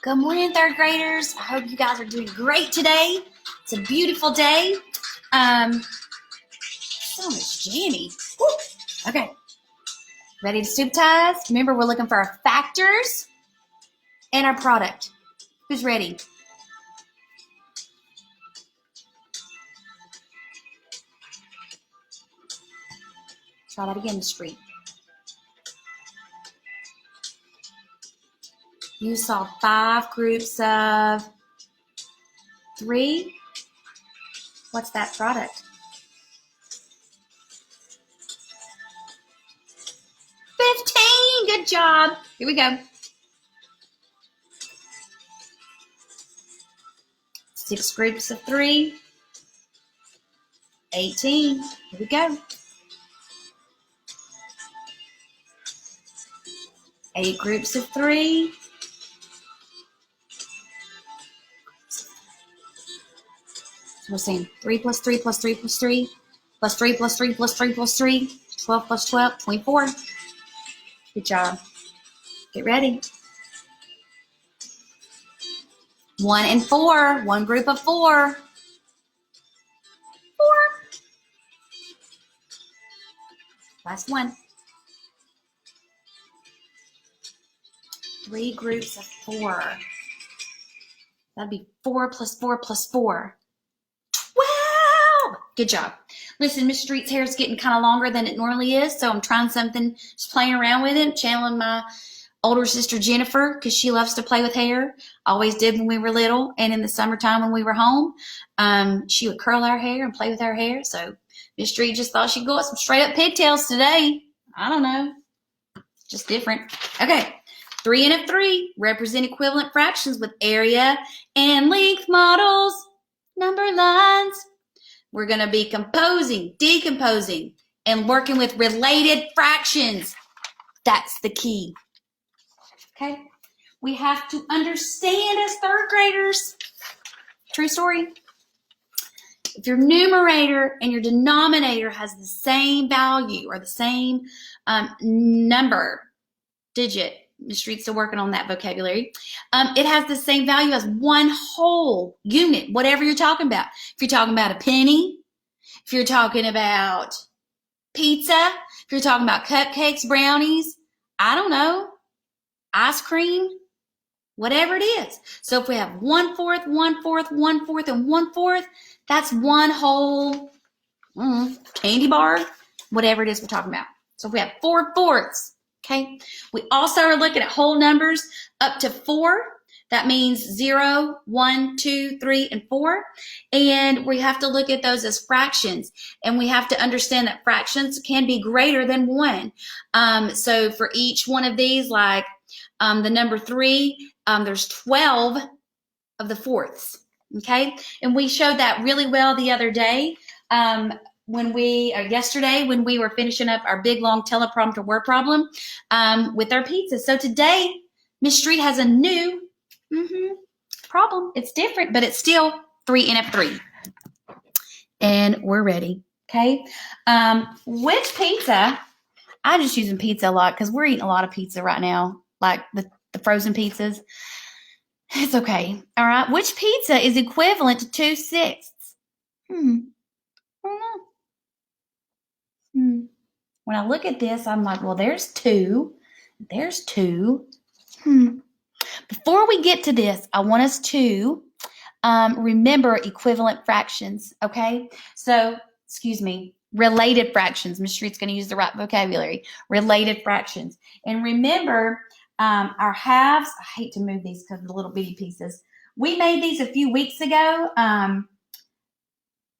Good morning, third graders. I hope you guys are doing great today. It's a beautiful day. So much jammy. Woo. Okay. Ready to soup ties? Remember, we're looking for our factors and our product. Who's ready? Try that again, Miss Bree. You saw 5 groups of 3. What's that product? 15. Good job. Here we go. 6 groups of 3. 18. Here we go. 8 groups of 3. So we're saying 3 plus 3 plus 3 plus 3 plus 3 plus 3 plus 3 plus 3, 12 plus 12, 24. Good job. Get ready. 1 and 4. 1 group of 4. 4. Last one. 3 groups of 4. That'd be 4 plus 4 plus 4. 12. Good job. Listen, Miss Street's hair is getting kind of longer than it normally is, so I'm trying something, just playing around with it, channeling my older sister Jennifer, because she loves to play with hair. Always did when we were little, and in the summertime when we were home, she would curl our hair and play with our hair. So Miss Street just thought she'd go with some straight up pigtails today. I don't know, just different. Okay, 3.NF.3 represent equivalent fractions with area and length models, number lines. We're going to be composing, decomposing, and working with related fractions. That's the key. Okay? We have to understand as third graders. True story. If your numerator and your denominator has the same value or the same number, digit, Ms. Street's still working on that vocabulary. It has the same value as one whole unit, whatever you're talking about. If you're talking about a penny, if you're talking about pizza, if you're talking about cupcakes, brownies, I don't know, ice cream, whatever it is. So if we have 1/4, 1/4, 1/4, and 1/4, that's one whole candy bar, whatever it is we're talking about. So if we have 4/4, okay? We also are looking at whole numbers up to 4. That means 0, 1, 2, 3, and 4. And we have to look at those as fractions. And we have to understand that fractions can be greater than 1. So for each one of these, like the number 3, there's 12 of the fourths, okay? And we showed that really well the other day. Yesterday when we were finishing up our big long teleprompter word problem with our pizza. So today, Miss Street has a new problem. It's different, but it's still 3.NF.3. And we're ready, okay? Which pizza, I'm just using pizza a lot because we're eating a lot of pizza right now, like the frozen pizzas. It's okay, all right? Which pizza is equivalent to 2/6? I don't know. When I look at this, I'm like, well, there's 2. There's 2. Before we get to this, I want us to remember equivalent fractions, okay? So, related fractions. Ms. Street's going to use the right vocabulary. Related fractions. And remember, our halves, I hate to move these because of the little bitty pieces. We made these a few weeks ago.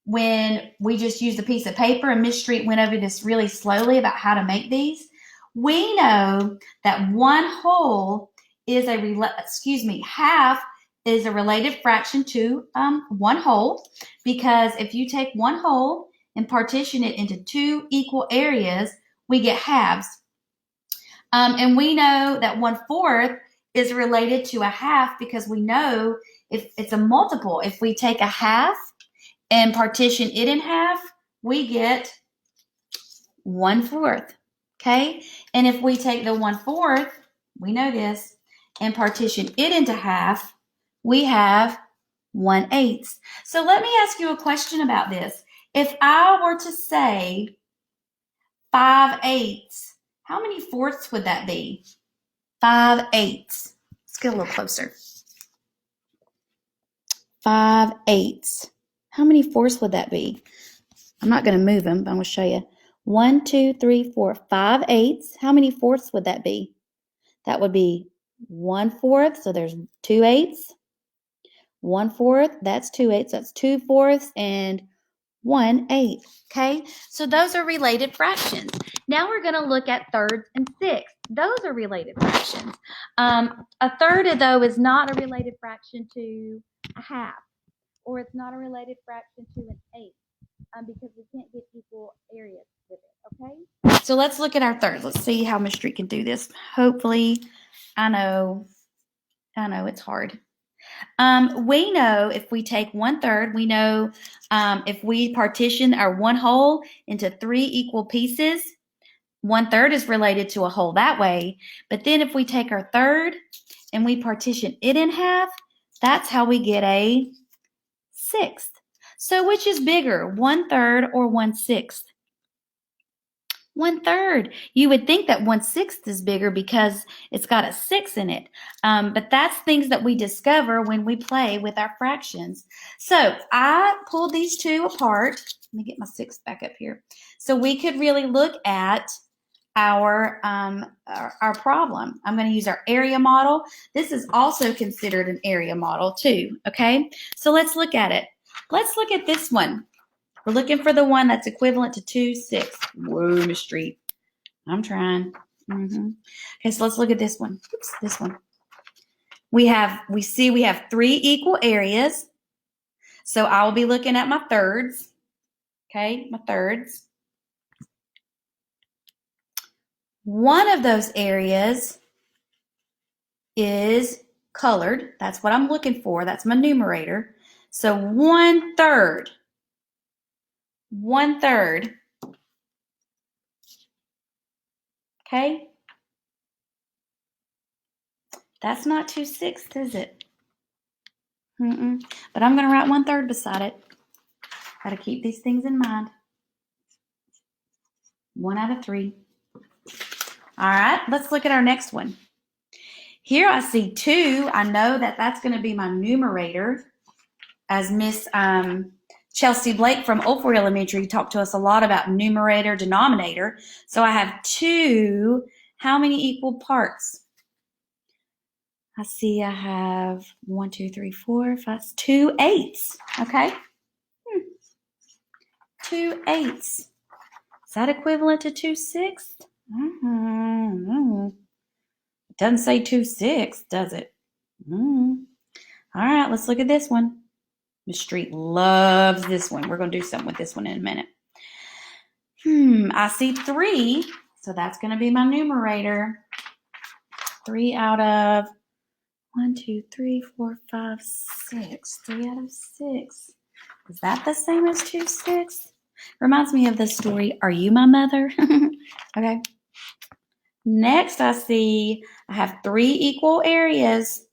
When we just used a piece of paper, and Miss Street went over this really slowly about how to make these. We know that one whole is half is a related fraction to one whole, because if you take one whole and partition it into 2 equal areas, we get halves. And we know that 1/4 is related to a half because we know if it's a multiple. If we take a half and partition it in half, we get 1/4, okay? And if we take the 1/4, we know this, and partition it into half, we have 1/8. So let me ask you a question about this. If I were to say 5/8, how many fourths would that be? 5/8. Let's get a little closer. 5/8. How many fourths would that be? I'm not going to move them, but I'm going to show you. 1, 2, 3, 4, 5/8. How many fourths would that be? That would be 1/4. So there's 2/8. 1/4. That's 2/8. That's 2/4, and 1/8. Okay, so those are related fractions. Now we're going to look at thirds and sixths. Those are related fractions. A third, though, is not a related fraction to a half, or it's not a related fraction to an eighth, because we can't get equal areas with it. Okay, so let's look at our thirds. Let's see how Miss Street can do this. Hopefully, I know it's hard. We know if we take 1/3, we know if we partition our one whole into 3 equal pieces, 1/3 is related to a whole that way. But then if we take our third and we partition it in half, that's how we get a sixth. So which is bigger, 1/3 or 1/6? 1/3. You would think that 1/6 is bigger because it's got a 6 in it. But that's things that we discover when we play with our fractions. So I pulled these two apart. Let me get my 6 back up here. So we could really look at our problem. I'm going to use our area model. This is also considered an area model too. Okay, so let's look at it. Let's look at this one. We're looking for the one that's equivalent to 2/6. Whoa, Miss Street. I'm trying. Okay, so let's look at this one. Oops, this one. We have 3 equal areas. So I will be looking at my thirds. Okay, my thirds. One of those areas is colored. That's what I'm looking for. That's my numerator. So 1/3. 1/3. Okay? That's not 2/6, is it? But I'm going to write 1/3 beside it. Got to keep these things in mind. 1 out of 3. All right, let's look at our next one. Here I see 2. I know that that's going to be my numerator, as Miss Chelsea Blake from Oldford Elementary talked to us a lot about numerator, denominator. So I have 2. How many equal parts? I see I have 1, 2, 3, 4, 5, 2/8. Okay. 2/8. Is that equivalent to 2/6? It doesn't say 2/6, does it? All right, let's look at this one. Miss Street loves this one. We're going to do something with this one in a minute. I see 3, so that's going to be my numerator. 3 out of 1, 2, 3, 4, 5, 6. 3 out of 6. Is that the same as 2/6? Reminds me of the story, Are You My Mother? Okay. Next, I see I have 3 equal areas.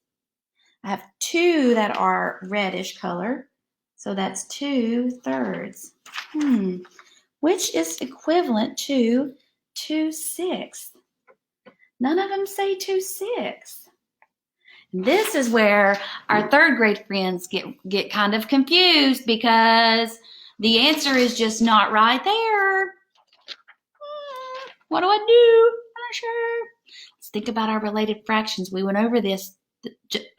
I have 2 that are reddish color. So that's 2/3. Which is equivalent to 2/6? None of them say 2/6. This is where our third grade friends get kind of confused because the answer is just not right there. What do I do? I'm not sure. Let's think about our related fractions. We went over this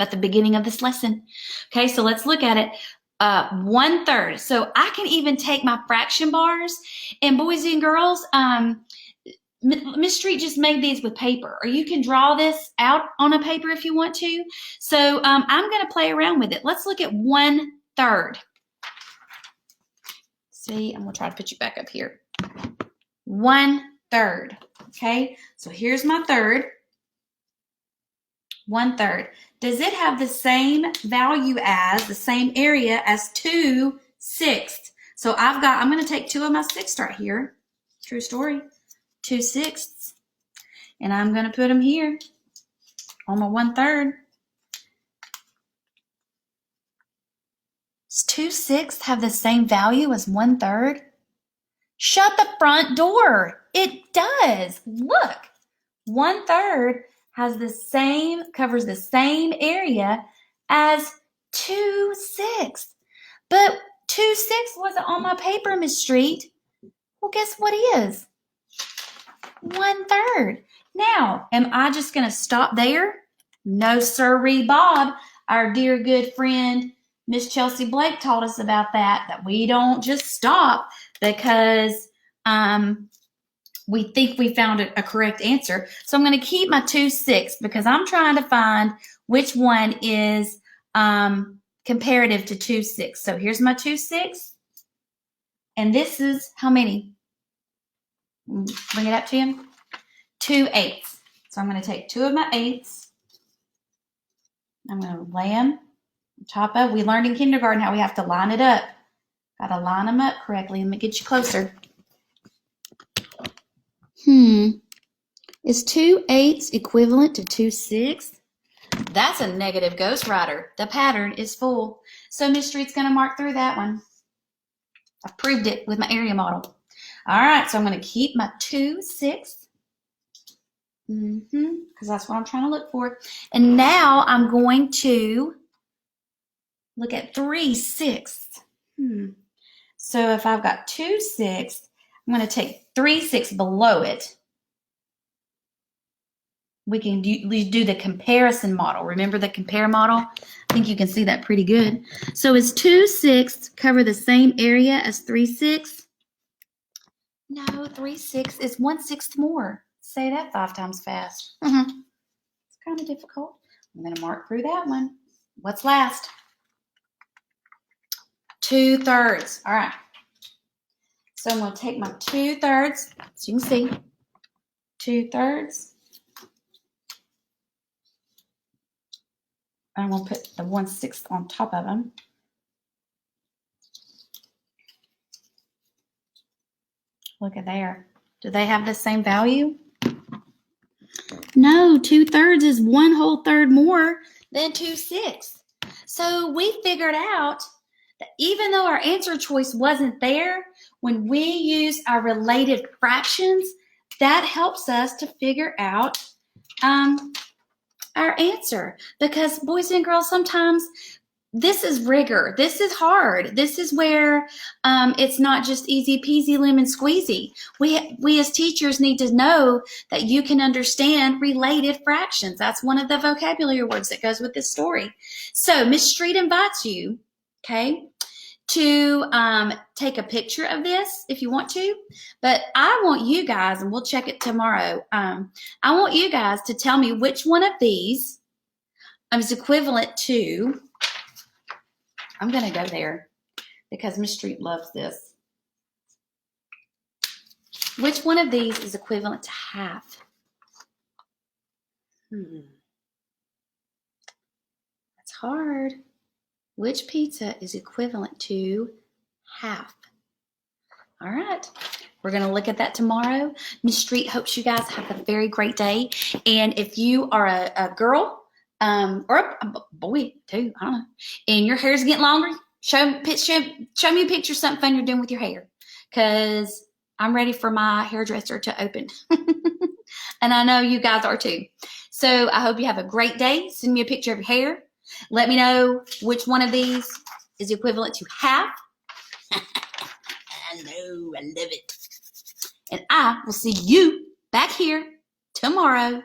at the beginning of this lesson. Okay, so let's look at it. 1/3. So I can even take my fraction bars, and boys and girls, Miss Street just made these with paper, or you can draw this out on a paper if you want to. So I'm going to play around with it. Let's look at 1/3. See, I'm going to try to put you back up here. 1/3. Okay, so here's my third. 1/3. Does it have the same value as, the same area as 2/6? So I'm going to take 2 of my 6 right here. True story. 2/6. And I'm going to put them here. on my 1/3. Does 2/6 have the same value as 1/3? Shut the front door. It does. Look, 1/3 covers the same area as 2/6. But 2/6 wasn't on my paper, Miss Street. Well, guess what is? 1/3. Now, am I just going to stop there? No, sirree, Bob. Our dear good friend, Miss Chelsea Blake, taught us about that we don't just stop because we think we found a correct answer. So I'm going to keep my 2/6 because I'm trying to find which one is comparative to 2/6. So here's my 2/6. And this is how many? Bring it up to him. 2/8. So I'm going to take 2 of my 8s. I'm going to lay them on top of. We learned in kindergarten how we have to line it up. Got to line them up correctly. Let me get you closer. Is 2/8 equivalent to 2/6? That's a negative Ghost Rider. The pattern is full. So Miss Street's going to mark through that one. I've proved it with my area model. All right, so I'm going to keep my 2/6. Because that's what I'm trying to look for. And now I'm going to look at 3/6. So if I've got 2/6, I'm going to take 3/6 below it. We can do the comparison model. Remember the compare model? I think you can see that pretty good. So is 2/6 cover the same area as 3/6? No, 3/6 is 1/6 more. Say that 5 times fast. It's kind of difficult. I'm going to mark through that one. What's last? 2/3. All right. So I'm going to take my 2/3. So you can see 2/3. I'm going to put the 1/6 on top of them. Look at there. Do they have the same value? No, 2/3 is 1 whole third more than 2/6. So we figured out that even though our answer choice wasn't there, when we use our related fractions, that helps us to figure out our answer. Because boys and girls, sometimes this is rigor. This is hard. This is where it's not just easy peasy lemon squeezy. We as teachers need to know that you can understand related fractions. That's one of the vocabulary words that goes with this story. So Miss Street invites you, okay, to take a picture of this if you want to. But I want you guys, and we'll check it tomorrow, I want you guys to tell me which one of these is equivalent to, I'm going to go there because Miss Street loves this. Which one of these is equivalent to half? That's hard. Which pizza is equivalent to half? All right. We're going to look at that tomorrow. Miss Street hopes you guys have a very great day. And if you are a girl, or a boy too, I don't know, and your hair's getting longer, show me a picture of something fun you're doing with your hair, because I'm ready for my hairdresser to open. And I know you guys are too. So I hope you have a great day. Send me a picture of your hair. Let me know which one of these is equivalent to half. I know, I love it. And I will see you back here tomorrow.